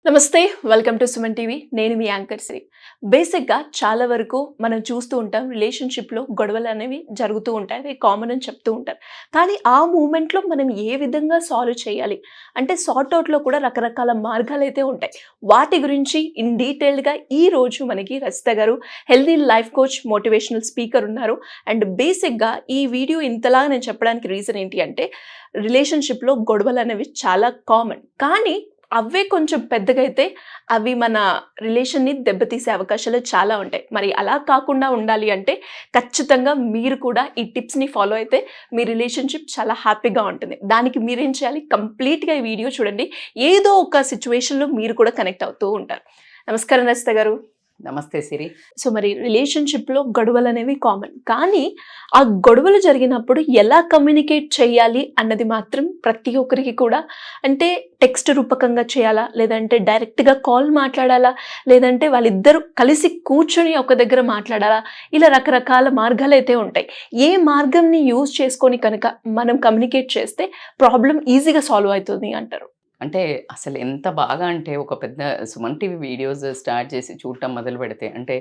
నమస్తే welcome to Suman TV నేను మీ anchor Shri. బేసిక్గా చాలా వరకు మనం చూస్తూ ఉంటాం రిలేషన్షిప్లో గొడవలు అనేవి జరుగుతూ ఉంటాయి, అవి కామన్ అని చెప్తూ ఉంటారు. కానీ ఆ మూమెంట్లో మనం ఏ విధంగా సాల్వ్ చేయాలి అంటే సార్ట్ అవుట్లో కూడా రకరకాల మార్గాలు అయితే ఉంటాయి. వాటి గురించి ఇన్ డీటెయిల్డ్గా ఈ రోజు మనకి రజిత గారు healthy life coach motivational speaker ఉన్నారు. అండ్ బేసిక్గా ఈ వీడియో ఇంతలా నేను చెప్పడానికి రీజన్ ఏంటి అంటే రిలేషన్షిప్లో గొడవలు అనేవి చాలా కామన్, కానీ అవే కొంచెం పెద్దగా అయితే అవి మన రిలేషన్ని దెబ్బతీసే అవకాశాలు చాలా ఉంటాయి. మరి అలా కాకుండా ఉండాలి అంటే ఖచ్చితంగా మీరు కూడా ఈ టిప్స్ని ఫాలో అయితే మీ రిలేషన్షిప్ చాలా హ్యాపీగా ఉంటుంది. దానికి మీరేం చేయాలి, కంప్లీట్గా ఈ వీడియో చూడండి. ఏదో ఒక సిచ్యువేషన్లో మీరు కూడా కనెక్ట్ అవుతూ ఉంటారు. నమస్కారం రజిత గారు. నమస్తే సిరి. సో మరి రిలేషన్షిప్లో గొడవలు అనేవి కామన్, కానీ ఆ గొడవలు జరిగినప్పుడు ఎలా కమ్యూనికేట్ చేయాలి అన్నది మాత్రం ప్రతి ఒక్కరికి కూడా, అంటే టెక్స్ట్ రూపకంగా చేయాలా, లేదంటే డైరెక్ట్గా కాల్ మాట్లాడాలా, లేదంటే వాళ్ళిద్దరూ కలిసి కూర్చొని ఒక దగ్గర మాట్లాడాలా, ఇలా రకరకాల మార్గాలు అయితే ఉంటాయి. ఏ మార్గంని యూజ్ చేసుకొని కనుక మనం కమ్యూనికేట్ చేస్తే ప్రాబ్లం ఈజీగా సాల్వ్ అవుతుంది అంటారు? అంటే అసలు ఎంత బాగా అంటే ఒక పెద్ద సుమన్ టీవీ వీడియోస్ స్టార్ట్ చేసి చూడటం మొదలు పెడితే అంటే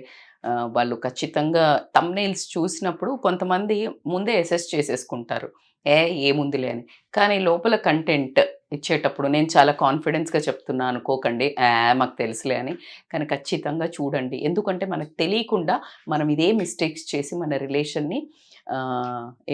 వాళ్ళు ఖచ్చితంగా థంబ్నెయిల్స్ చూసినప్పుడు కొంతమంది ముందే అసెస్ చేసేసుకుంటారు, ఏముందిలే అని. కానీ లోపల కంటెంట్ ఇచ్చేటప్పుడు నేను చాలా కాన్ఫిడెన్స్గా చెప్తున్నా అనుకోకండి, మాకు తెలుసులే అని. కానీ ఖచ్చితంగా చూడండి, ఎందుకంటే మనకు తెలియకుండా మనం ఇదే మిస్టేక్స్ చేసి మన రిలేషన్ని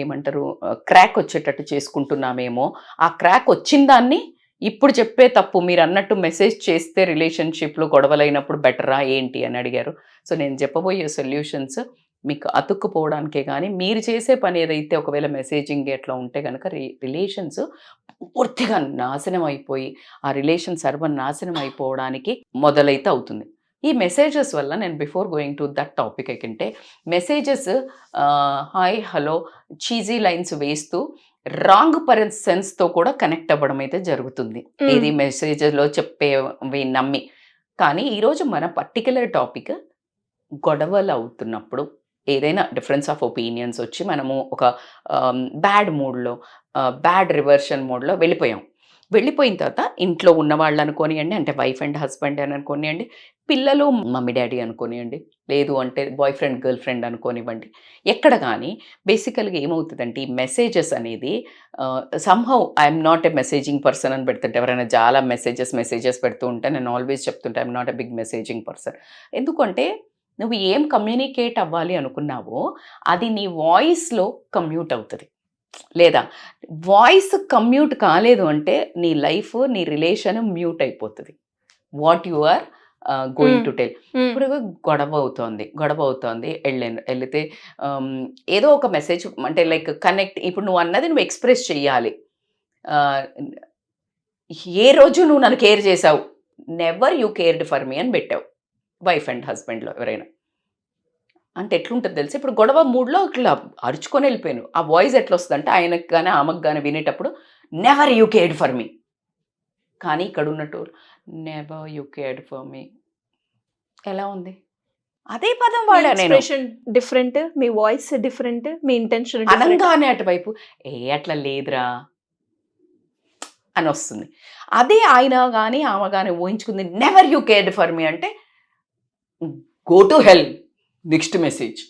ఏమంటారు క్రాక్ వచ్చేటట్టు చేసుకుంటున్నామేమో. ఆ క్రాక్ వచ్చిన దాన్ని ఇప్పుడు చెప్పే తప్పు మీరు అన్నట్టు మెసేజ్ చేస్తే రిలేషన్షిప్లో గొడవలైనప్పుడు బెటరా ఏంటి అని అడిగారు. సో నేను చెప్పబోయే సొల్యూషన్స్ మీకు అతుక్కుపోవడానికే, కానీ మీరు చేసే పని ఏదైతే ఒకవేళ మెసేజింగ్ ఎట్లా ఉంటే కనుక రిలేషన్స్ పూర్తిగా నాశనం అయిపోయి ఆ రిలేషన్ సర్వనాశనం అయిపోవడానికి మొదలైతే అవుతుంది. ఈ మెసేజెస్ వల్ల నేను before going to that topic అంటే messages hi hello cheesy lines వేస్తూ రాంగ్ సెన్స్తో కూడా కనెక్ట్ అవ్వడం అయితే జరుగుతుంది, ఇది మెసేజ్లో చెప్పేవి నమ్మి. కానీ ఈరోజు మన పర్టికులర్ టాపిక్ గొడవలు అవుతున్నప్పుడు ఏదైనా డిఫరెన్స్ ఆఫ్ ఒపీనియన్స్ వచ్చి మనము ఒక బ్యాడ్ మూడ్లో బ్యాడ్ రివర్షన్ మోడ్లో వెళ్ళిపోయిన తర్వాత ఇంట్లో ఉన్న వాళ్ళు అనుకోనియండి, అంటే వైఫ్ అండ్ హస్బెండ్ అని అనుకోనియండి, పిల్లలు మమ్మీ డాడీ అనుకోనియండి, లేదు అంటే బాయ్ ఫ్రెండ్ గర్ల్ ఫ్రెండ్ అనుకోనివ్వండి, ఎక్కడ కానీ బేసికల్గా ఏమవుతుందంటే ఈ మెసేజెస్ అనేది somehow I'm not a messaging person అని పెడుతుంటే, ఎవరైనా చాలా మెసేజెస్ పెడుతూ ఉంటే నేను ఆల్వేస్ చెప్తుంటే I'm not a big messaging person. ఎందుకంటే నువ్వు ఏం కమ్యూనికేట్ అవ్వాలి అనుకున్నావో అది నీ వాయిస్లో కమ్యూట్ అవుతుంది, లేదా వాయిస్ కమ్యూట్ కాలేదు అంటే నీ లైఫ్ నీ రిలేషన్ మ్యూట్ అయిపోతుంది. What you are going to tell. ఇప్పుడు గొడవ అవుతోంది వెళితే ఏదో ఒక మెసేజ్ అంటే లైక్ కనెక్ట్, ఇప్పుడు నువ్వు అన్నది నువ్వు ఎక్స్ప్రెస్ చెయ్యాలి. ఏ రోజు నువ్వు నన్ను కేర్ చేసావు, never you cared for me అని పెట్టావు వైఫ్ అండ్ హస్బెండ్లో ఎవరైనా. అంటే ఎట్లుంటుంది తెలుసు, ఇప్పుడు గొడవ మూడ్లో ఇట్లా అరుచుకొని వెళ్ళిపోయాను, ఆ వాయిస్ ఎట్లా వస్తుంది అంటే ఆయనకు కానీ ఆమెకు కానీ వినేటప్పుడు never you cared for me. కానీ ఇక్కడ ఉన్నట్టు never you cared for me ఎలా ఉంది, అదే పదం వాడా నేను. డిఫరెంట్, మీ వాయిస్ డిఫరెంట్, మీ ఇంటెన్షన్ అనంగానే అటువైపు అట్లా లేదురా అని వస్తుంది. అదే ఆయన కానీ ఆమె కానీ ఊహించుకుంది never you cared for me అంటే go to hell next message.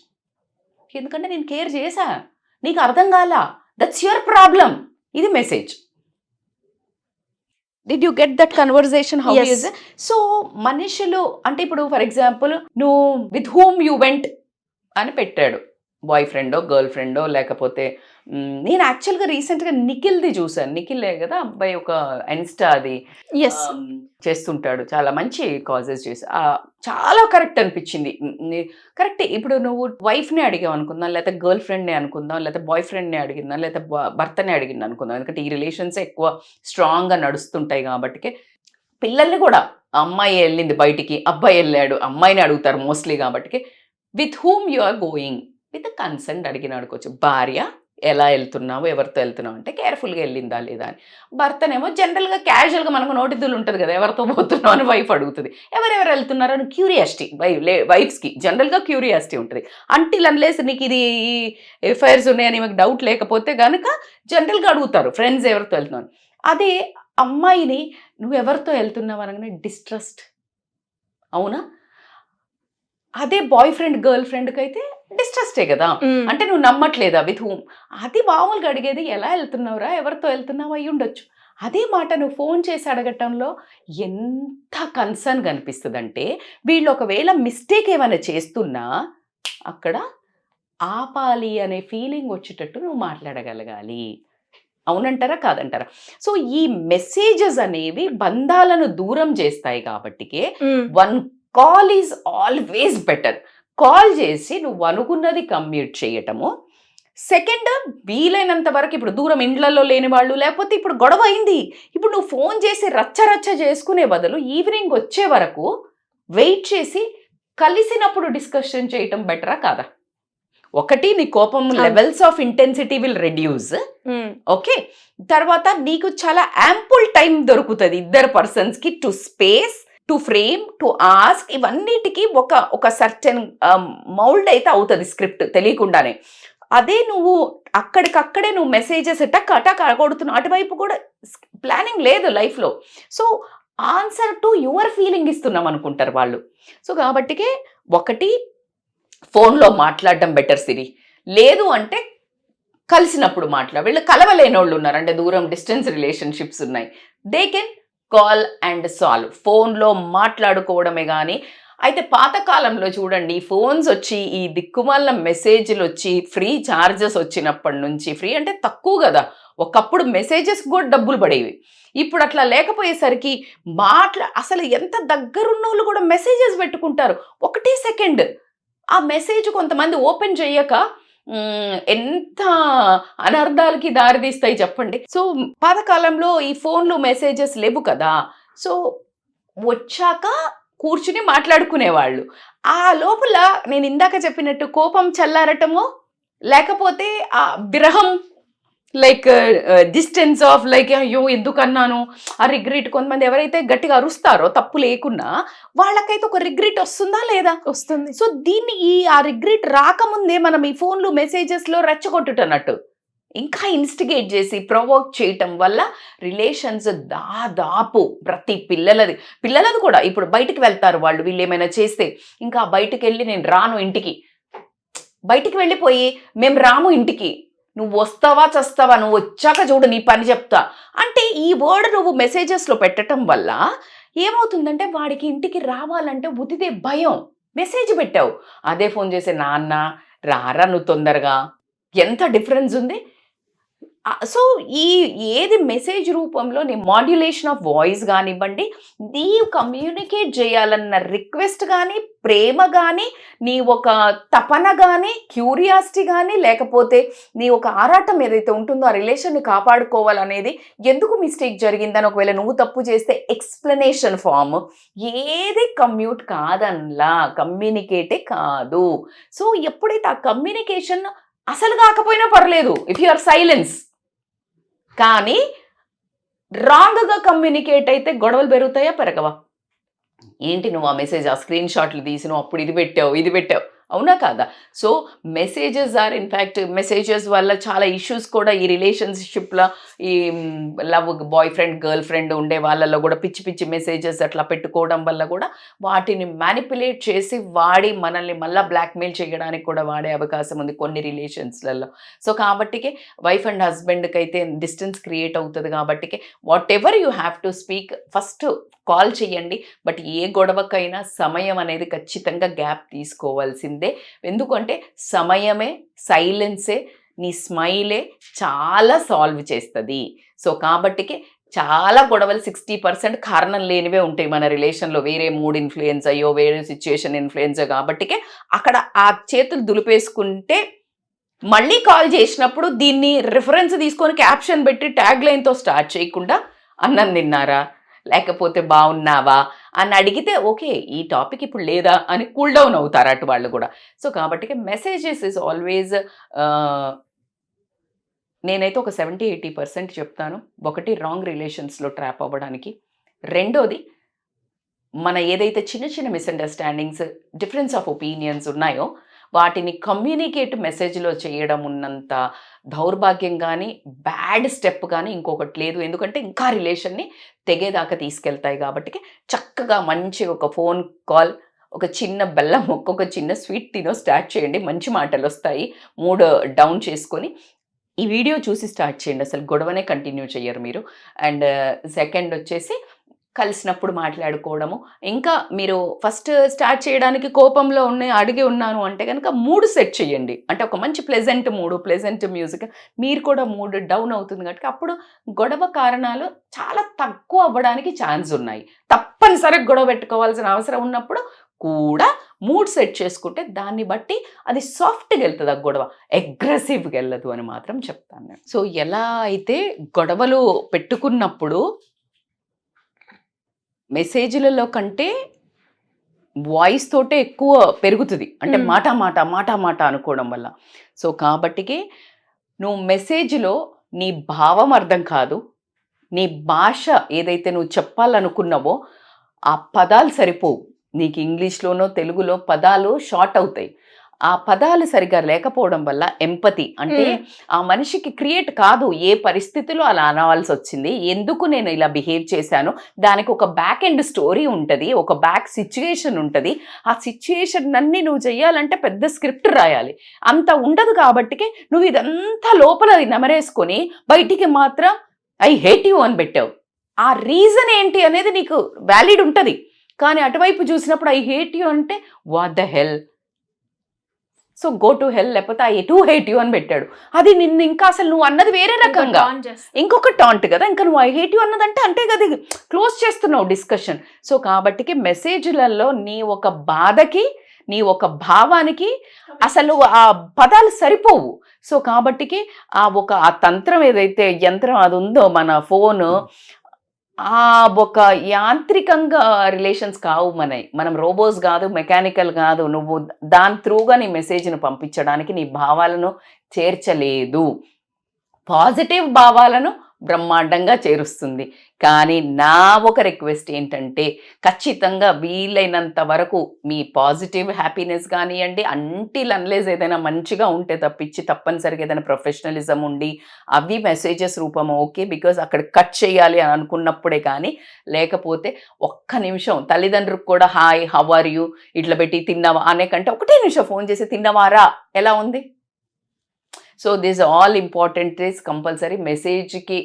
ఎందుకంటే నేను కేర్ చేశా, నీకు అర్థం కాలా, దట్స్ యువర్ ప్రాబ్లం, ఇది message. Did you get that conversation how is? So మనుషులు అంటే ఇప్పుడు ఫర్ ఎగ్జాంపుల్ నువ్వు విత్ హూమ్ యూ వెంట్ అని పెట్టాడు, బాయ్ ఫ్రెండో గర్ల్ ఫ్రెండో, లేకపోతే నేను యాక్చువల్గా రీసెంట్గా నిఖిల్ది చూసాను. నిఖిలే కదా అబ్బాయి, ఒక ఇన్స్టా అది చేస్తుంటాడు, చాలా మంచి కాజెస్ చేసి చాలా కరెక్ట్ అనిపించింది. కరెక్ట్. ఇప్పుడు నువ్వు వైఫ్ని అడిగావు అనుకుందాం, లేకపోతే గర్ల్ ఫ్రెండ్ని అనుకుందాం, లేకపోతే బాయ్ ఫ్రెండ్ని అడిగిందాం, లేకపోతే భర్తని అడిగింది అనుకుందాం, ఎందుకంటే ఈ రిలేషన్స్ ఎక్కువ స్ట్రాంగ్గా నడుస్తుంటాయి కాబట్టి. పిల్లల్ని కూడా అమ్మాయి వెళ్ళింది బయటికి, అబ్బాయి వెళ్ళాడు, అమ్మాయిని అడుగుతారు మోస్ట్లీ కాబట్టి. With whom you are going with consent అడిగిన అడుకోవచ్చు. భార్య ఎలా వెళ్తున్నావు, ఎవరితో వెళ్తున్నావు అంటే కేర్ఫుల్గా వెళ్ళిందా లేదా అని. భర్తనేమో జనరల్గా క్యాజువల్గా మనకు నోటిద్దులు ఉంటుంది కదా, ఎవరితో పోతున్నావు అని వైఫ్ అడుగుతుంది, ఎవరెవరు వెళ్తున్నారు అని క్యూరియాసిటీ. వైఫ్స్కి జనరల్గా క్యూరియాసిటీ ఉంటుంది. అంటిల్ అన్లెస్ నీకు ఇది ఎఫైర్స్ ఉన్నాయని మీకు డౌట్ లేకపోతే కనుక జనరల్గా అడుగుతారు ఫ్రెండ్స్ ఎవరితో వెళ్తున్నారు. అదే అమ్మాయిని నువ్వెవరితో వెళ్తున్నావు అనగానే డిస్ట్రస్ట్. అవునా? అదే బాయ్ ఫ్రెండ్ గర్ల్ ఫ్రెండ్కి అయితే డిస్ట్రస్టే కదా. అంటే నువ్వు నమ్మట్లేదా విత్ హూమ్. అది మామూలుగా అడిగేది ఎలా వెళ్తున్నావురా, ఎవరితో వెళ్తున్నావు అయి ఉండొచ్చు. అదే మాట నువ్వు ఫోన్ చేసి అడగటంలో ఎంత కన్సర్న్ కనిపిస్తుంది అంటే, వీళ్ళు ఒకవేళ మిస్టేక్ ఏమైనా చేస్తున్నా అక్కడ ఆపాలి అనే ఫీలింగ్ వచ్చేటట్టు నువ్వు మాట్లాడగలగాలి. అవునంటారా కాదంటారా? సో ఈ మెసేజెస్ అనేవి బంధాలను దూరం చేస్తాయి కాబట్టికే one call is always better. Call చేసి నువ్వు అనుకున్నది కమ్యూట్ చేయటము. సెకండ్, వీలైనంత వరకు ఇప్పుడు దూరం ఇండ్లలో లేని వాళ్ళు, లేకపోతే ఇప్పుడు గొడవ అయింది, ఇప్పుడు నువ్వు ఫోన్ చేసి రచ్చ చేసుకునే బదులు ఈవినింగ్ వచ్చే వరకు వెయిట్ చేసి కలిసినప్పుడు డిస్కషన్ చేయటం బెటరా కాదా? ఒకటి, నీ కోపం levels of intensity will reduce. Okay, తర్వాత నీకు చాలా యాంపుల్ టైం దొరుకుతుంది ఇద్దరు పర్సన్స్కి to space, to frame, to ask. ఇవన్నిటికీ ఒక సర్టెన్ మౌల్డ్ అయితే అవుతుంది స్క్రిప్ట్ తెలియకుండానే. అదే నువ్వు అక్కడికక్కడే నువ్వు మెసేజెస్ టక్ కొడుతున్నావు, అటువైపు కూడా ప్లానింగ్ లేదు లైఫ్లో. So answer to your feeling ఇస్తున్నాం అనుకుంటారు వాళ్ళు. సో కాబట్టికే ఒకటి, ఫోన్లో మాట్లాడడం బెటర్ సిరి. లేదు అంటే కలిసినప్పుడు వీళ్ళు కలవలేని వాళ్ళు ఉన్నారు అంటే దూరం డిస్టెన్స్ రిలేషన్షిప్స్ ఉన్నాయి, they can call and solve. ఫోన్లో మాట్లాడుకోవడమే. కానీ అయితే పాతకాలంలో చూడండి, ఫోన్స్ వచ్చి ఈ దిక్కుమాల మెసేజ్లు వచ్చి ఫ్రీ ఛార్జెస్ వచ్చినప్పటి నుంచి, ఫ్రీ అంటే తక్కువ కదా, ఒకప్పుడు మెసేజెస్ కూడా డబ్బులు పడేవి. ఇప్పుడు అట్లా లేకపోయేసరికి అసలు ఎంత దగ్గరున్న వాళ్ళు కూడా మెసేజెస్ పెట్టుకుంటారు. ఒకటే సెకండ్ ఆ మెసేజ్ కొంతమంది ఓపెన్ చేయక ఎంత అనర్థాలకి దారితీస్తాయి చెప్పండి. సో పాతకాలంలో ఈ ఫోన్లు మెసేజెస్ లేవు కదా, సో వచ్చాక కూర్చుని మాట్లాడుకునేవాళ్ళు. ఆ లోపల నేను ఇందాక చెప్పినట్టు కోపం చల్లారటమో, లేకపోతే ఆ విరహం, లైక్ డిస్టెన్స్ ఆఫ్ లైక్ అయ్యో ఎందుకన్నాను ఆ రిగ్రెట్. కొంతమంది ఎవరైతే గట్టిగా అరుస్తారో తప్పు లేకున్నా వాళ్ళకైతే ఒక రిగ్రెట్ వస్తుందా లేదా? వస్తుంది. సో దీన్ని ఆ రిగ్రెట్ రాకముందే మనం ఈ ఫోన్లు మెసేజెస్లో రెచ్చగొట్టుటన్నట్టు ఇంకా ఇన్స్టిగేట్ చేసి ప్రొవోక్ చేయటం వల్ల రిలేషన్స్ దాదాపు ప్రతి పిల్లలది కూడా ఇప్పుడు బయటికి వెళ్తారు వాళ్ళు, వీళ్ళు ఏమైనా చేస్తే ఇంకా బయటికి వెళ్ళి నేను రాను ఇంటికి, బయటికి వెళ్ళిపోయి మేము రాము ఇంటికి, నువ్వు వస్తావా చస్తావా, నువ్వు వచ్చాక చూడు నీ పని చెప్తా అంటే ఈ వర్డ్ నువ్వు మెసేజెస్లో పెట్టడం వల్ల ఏమవుతుందంటే వాడికి ఇంటికి రావాలంటే ఉదిదే భయం. మెసేజ్ పెట్టావు, అదే ఫోన్ చేసే నాన్న రారా నువ్వు తొందరగా, ఎంత డిఫరెన్స్ ఉంది. సో ఏది మెసేజ్ రూపంలో నీ మాడ్యులేషన్ ఆఫ్ వాయిస్ కానివ్వండి, నీ కమ్యూనికేట్ చేయాలన్న రిక్వెస్ట్ కానీ, ప్రేమ కానీ, నీ ఒక తపన కానీ, క్యూరియాసిటీ కానీ, లేకపోతే నీ ఒక ఆరాటం ఏదైతే ఉంటుందో ఆ రిలేషన్ని కాపాడుకోవాలనేది, ఎందుకు మిస్టేక్ జరిగిందని ఒకవేళ నువ్వు తప్పు చేస్తే ఎక్స్ప్లెనేషన్ ఫామ్, ఏది కమ్యూట్ కాదన్లా, కమ్యూనికేటే కాదు. సో ఎప్పుడైతే ఆ కమ్యూనికేషన్ అసలు కాకపోయినా పర్లేదు ఇఫ్ యు ఆర్ సైలెన్స్, కానీ రాంగ్గా కమ్యూనికేట్ అయితే గొడవలు పెరుగుతాయా పెరగవా? ఏంటి నువ్వు ఆ మెసేజ్ ఆ స్క్రీన్ షాట్లు తీసి నువ్వు అప్పుడు ఇది పెట్టావు, అవునా కాదా? So messages are in fact messages వల్ల చాలా ఇష్యూస్ కూడా ఈ రిలేషన్షిప్లో, ఈ love boyfriend girlfriend ఉండే వాళ్ళల్లో కూడా పిచ్చి మెసేజెస్ అట్లా పెట్టుకోవడం వల్ల కూడా వాటిని మ్యానిపులేట్ చేసి వాడి మనల్ని మళ్ళీ బ్లాక్మెయిల్ చేయడానికి కూడా వాడే అవకాశం ఉంది కొన్ని రిలేషన్స్లలో. సో కాబట్టికే వైఫ్ అండ్ హస్బెండ్కి అయితే డిస్టెన్స్ క్రియేట్ అవుతుంది. కాబట్టికే whatever you have to speak first call చేయండి. బట్ ఏ గొడవకైనా సమయం అనేది ఖచ్చితంగా గ్యాప్ తీసుకోవాల్సిందే. ఎందుకంటే సమయమే, సైలెన్సే, నీ స్మైలే చాలా సాల్వ్ చేస్తుంది. సో కాబట్టికి చాలా గొడవలు 60% కారణం లేనివే ఉంటాయి మన రిలేషన్లో, వేరే మూడ్ ఇన్ఫ్లుయెన్స్ అయ్యో, వేరే సిచ్యుయేషన్ ఇన్ఫ్లుయెన్స్ కాబట్టికే అక్కడ ఆ చేతులు దులిపేసుకుంటే మళ్ళీ కాల్ చేసినప్పుడు దీన్ని రిఫరెన్స్ తీసుకొని క్యాప్షన్ పెట్టి ట్యాగ్ లైన్తో స్టార్ట్ చేయకుండా అన్నం తిన్నారా, లేకపోతే బాగున్నావా అని అడిగితే ఓకే ఈ టాపిక్ ఇప్పుడు లేదా అని కూల్ డౌన్ అవుతారు అటు వాళ్ళు కూడా. సో కాబట్టి మెసేజెస్ ఇస్ ఆల్వేజ్, నేనైతే ఒక 70-80% చెప్తాను. ఒకటి రాంగ్ రిలేషన్స్లో ట్రాప్ అవ్వడానికి, రెండోది మన ఏదైతే చిన్న మిస్అండర్స్టాండింగ్స్, డిఫరెన్స్ ఆఫ్ ఒపీనియన్స్ ఉన్నాయో వాటిని కమ్యూనికేట్ మెసేజ్లో చేయడం ఉన్నంత దౌర్భాగ్యం కానీ బ్యాడ్ స్టెప్ కానీ ఇంకొకటి లేదు. ఎందుకంటే ఇంకా రిలేషన్ని తెగేదాకా తీసుకెళ్తాయి కాబట్టి చక్కగా మంచి ఒక ఫోన్ కాల్, ఒక చిన్న బెల్లం ముక్క, ఒక చిన్న స్వీట్ తినో స్టార్ట్ చేయండి. మంచి మాటలు వస్తాయి. మూడ్ డౌన్ చేసుకొని ఈ వీడియో చూసి స్టార్ట్ చేయండి. అసలు గొడవనే కంటిన్యూ చేయరు మీరు. అండ్ సెకండ్ వచ్చేసి కలిసినప్పుడు మాట్లాడుకోవడము. ఇంకా మీరు ఫస్ట్ స్టార్ట్ చేయడానికి కోపంలో అడిగి ఉన్నాను అంటే కనుక మూడ్ సెట్ చేయండి. అంటే ఒక మంచి ప్లెజెంట్ మూడు, ప్లెజెంట్ మ్యూజిక్, మీరు కూడా మూడ్ డౌన్ అవుతుంది కాబట్టి అప్పుడు గొడవ కారణాలు చాలా తక్కువ అవ్వడానికి ఛాన్స్ ఉన్నాయి. తప్పనిసరిగా గొడవ పెట్టుకోవాల్సిన అవసరం ఉన్నప్పుడు కూడా మూడ్ సెట్ చేసుకుంటే దాన్ని బట్టి అది సాఫ్ట్గా వెళ్తుంది. ఆ గొడవ అగ్రెసివ్గా వెళ్ళదు అని మాత్రం చెప్తాను నేను. సో ఎలా అయితే గొడవలు పెట్టుకున్నప్పుడు మెసేజ్లలో కంటే వాయిస్ తోటే ఎక్కువ పెరుగుతుంది. అంటే మాట మాట మాట మాట అనుకోవడం వల్ల. సో కాబట్టికి నువ్వు మెసేజ్లో నీ భావం అర్థం కాదు, నీ భాష ఏదైతే నువ్వు చెప్పాలనుకున్నావో ఆ పదాలు సరిపోవు. నీకు ఇంగ్లీష్లోనో తెలుగులో పదాలు షార్ట్ అవుతాయి. ఆ పదాలు సరిగా లేకపోవడం వల్ల ఎంపతి అంటే ఆ మనిషికి క్రియేట్ కాదు. ఏ పరిస్థితిలో అలా అనవలసి వచ్చింది, ఎందుకు నేను ఇలా బిహేవ్ చేశాను, దానికి ఒక బ్యాక్ ఎండ్ స్టోరీ ఉంటుంది, ఒక బ్యాక్ సిచ్యుయేషన్ ఉంటుంది. ఆ సిచ్యుయేషన్ అన్నీ నువ్వు చెయ్యాలంటే పెద్ద స్క్రిప్ట్ రాయాలి. అంత ఉండదు కాబట్టికి నువ్వు ఇదంతా లోపల నెమరేసుకొని బయటికి మాత్రం ఐ హేట్ యూ అని పెట్టావు. ఆ రీజన్ ఏంటి అనేది నీకు వ్యాలిడ్ ఉంటుంది. కానీ అటువైపు చూసినప్పుడు ఐ హేట్ యూ అంటే what the hell, so go to హెల్, లేకపోతే ఐ టు హేట్ యూ అని పెట్టాడు. అది నిన్ను ఇంకా అసలు నువ్వు అన్నది వేరే రకంగా ఇంకొక టాంట్ కదా. ఇంకా నువ్వు ఐ హేట్ యూ అన్నదంటే అంటే కదా క్లోజ్ చేస్తున్నావు డిస్కషన్. సో కాబట్టికి మెసేజ్లలో నీ ఒక బాధకి, నీ ఒక భావానికి అసలు ఆ పదాలు సరిపోవు. సో కాబట్టికి ఆ తంత్రం ఏదైతే యంత్రం అది ఉందో మన ఫోను, ఒక యాంత్రికంగా రిలేషన్స్ కావు మనం రోబోస్ కాదు, మెకానికల్ కాదు. నువ్వు దాని త్రూగా నీ మెసేజ్ను పంపించడానికి నీ భావాలను చేర్చలేదు. పాజిటివ్ భావాలను బ్రహ్మాండంగా చేరుస్తుంది. కానీ నా ఒక రిక్వెస్ట్ ఏంటంటే ఖచ్చితంగా వీలైనంత వరకు మీ పాజిటివ్ హ్యాపీనెస్ కానివ్వండి, అంటిల్ అన్లెస్ ఏదైనా మంచిగా ఉంటే తప్పించి తప్పనిసరిగా ఏదైనా ప్రొఫెషనలిజం ఉండి అవి మెసేజెస్ రూపం ఓకే, బికాజ్ అక్కడ కట్ చేయాలి అని అనుకున్నప్పుడే. కానీ లేకపోతే ఒక్క నిమిషం తల్లిదండ్రులకు కూడా హాయ్ హౌ ఆర్ యూ ఇట్లా పెట్టి తిన్నావా అనే కంటే ఒకటే నిమిషం ఫోన్ చేసి తిన్నవారా ఎలా ఉంది. So this all important is compulsory మెసేజ్కి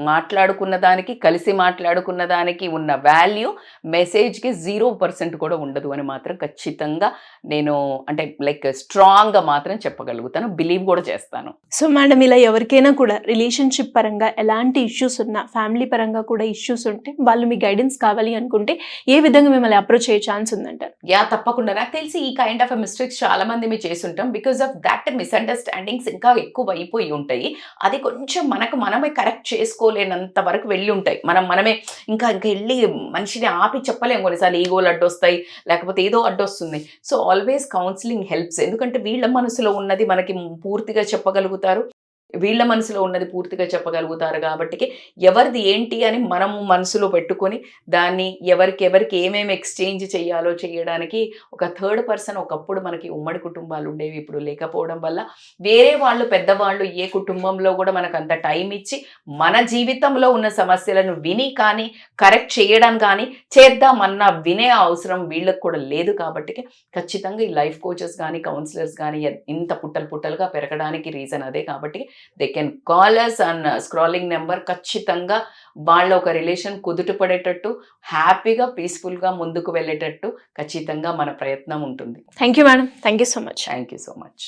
మాట్లాడుకున్న దానికి, కలిసి మాట్లాడుకున్న దానికి ఉన్న వాల్యూ మెసేజ్కి 0% కూడా ఉండదు అని మాత్రం ఖచ్చితంగా నేను అంటే లైక్ స్ట్రాంగ్గా మాత్రం చెప్పగలుగుతాను, బిలీవ్ కూడా చేస్తాను. సో మేడం, ఇలా ఎవరికైనా కూడా రిలేషన్షిప్ పరంగా ఎలాంటి ఇష్యూస్ ఉన్నా, ఫ్యామిలీ పరంగా కూడా ఇష్యూస్ ఉంటే వాళ్ళు మీ గైడెన్స్ కావాలి అనుకుంటే ఏ విధంగా మిమ్మల్ని అప్రోచ్ అయ్యే ఛాన్స్ ఉందంటారు? తప్పకుండా. నాకు తెలిసి ఈ కైండ్ ఆఫ్ మిస్టేక్స్ చాలా మంది మేము చేస్తుంటాం. బికాస్ ఆఫ్ దట్ మిస్అండర్స్టాండింగ్స్ ఇంకా ఎక్కువ అయిపోయి ఉంటాయి. అది కొంచెం మనమే కరెక్ట్ చేసుకోలేనంత వరకు వెళ్ళి ఉంటాయి. మనమే ఇంకా వెళ్ళి మనిషిని ఆపి చెప్పలేము. కొన్నిసార్లు ఈగోలు అడ్డొస్తాయి, లేకపోతే ఏదో అడ్డొస్తుంది. So always counselling helps. ఎందుకంటే వీళ్ళ మనసులో ఉన్నది మనకి పూర్తిగా చెప్పగలుగుతారు, వీళ్ళ మనసులో ఉన్నది పూర్తిగా చెప్పగలుగుతారు. కాబట్టి ఎవరిది ఏంటి అని మనము మనసులో పెట్టుకొని దాన్ని ఎవరికి ఏమేమి ఎక్స్చేంజ్ చేయాలో చేయడానికి ఒక థర్డ్ పర్సన్, ఒకప్పుడు మనకి ఉమ్మడి కుటుంబాలు ఉండేవి, ఇప్పుడు లేకపోవడం వల్ల వేరే వాళ్ళు పెద్దవాళ్ళు ఏ కుటుంబంలో కూడా మనకు అంత టైం ఇచ్చి మన జీవితంలో ఉన్న సమస్యలను విని కానీ కరెక్ట్ చేయడం కానీ చేద్దామన్న వినే అవసరం వీళ్ళకి కూడా లేదు. కాబట్టి ఖచ్చితంగా ఈ లైఫ్ కోచెస్ కానీ కౌన్సిలర్స్ కానీ ఇంత పుట్టలుగా పెరగడానికి రీజన్ అదే. కాబట్టి they can call us on scrolling number. ఖచ్చితంగా వాళ్ళ ఒక రిలేషన్ కుదుట పడేటట్టు, హ్యాపీగా పీస్ఫుల్గా ముందుకు వెళ్ళేటట్టు ఖచ్చితంగా మన ప్రయత్నం ఉంటుంది. Thank you madam. Thank you so much. Thank you so much.